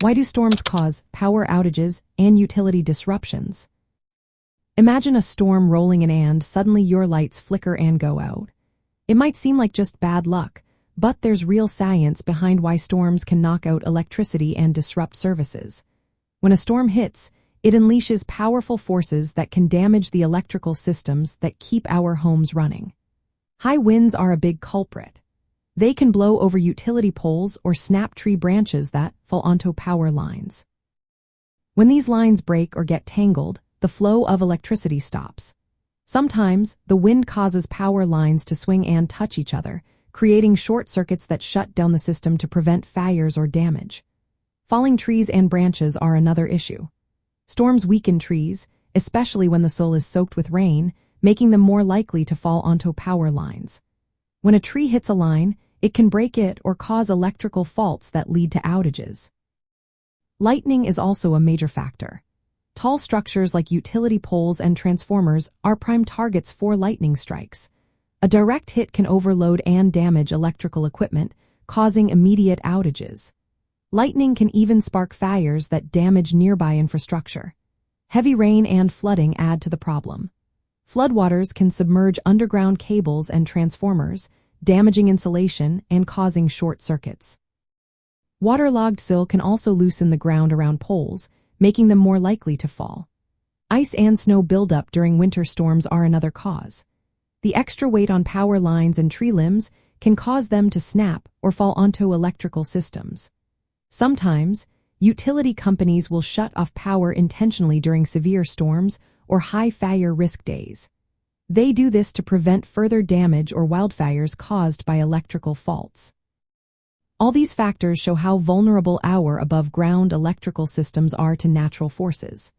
Why do storms cause power outages and utility disruptions? Imagine a storm rolling in and suddenly your lights flicker and go out. It might seem like just bad luck, but there's real science behind why storms can knock out electricity and disrupt services. When a storm hits, it unleashes powerful forces that can damage the electrical systems that keep our homes running. High winds are a big culprit. They can blow over utility poles or snap tree branches that fall onto power lines. When these lines break or get tangled, the flow of electricity stops. Sometimes, the wind causes power lines to swing and touch each other, creating short circuits that shut down the system to prevent fires or damage. Falling trees and branches are another issue. Storms weaken trees, especially when the soil is soaked with rain, making them more likely to fall onto power lines. When a tree hits a line, it can break it or cause electrical faults that lead to outages. Lightning is also a major factor. Tall structures like utility poles and transformers are prime targets for lightning strikes. A direct hit can overload and damage electrical equipment, causing immediate outages. Lightning can even spark fires that damage nearby infrastructure. Heavy rain and flooding add to the problem. Floodwaters can submerge underground cables and transformers, damaging insulation and causing short circuits. Waterlogged soil can also loosen the ground around poles, making them more likely to fall. Ice and snow buildup during winter storms are another cause. The extra weight on power lines and tree limbs can cause them to snap or fall onto electrical systems. Sometimes, utility companies will shut off power intentionally during severe storms or high fire risk days. They do this to prevent further damage or wildfires caused by electrical faults. All these factors show how vulnerable our above-ground electrical systems are to natural forces.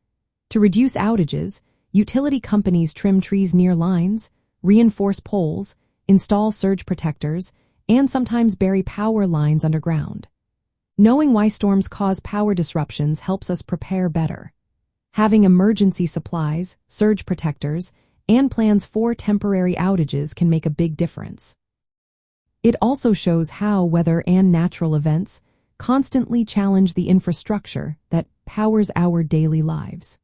To reduce outages, utility companies trim trees near lines, reinforce poles, install surge protectors, and sometimes bury power lines underground. Knowing why storms cause power disruptions helps us prepare better. Having emergency supplies, surge protectors, and plans for temporary outages can make a big difference. It also shows how weather and natural events constantly challenge the infrastructure that powers our daily lives.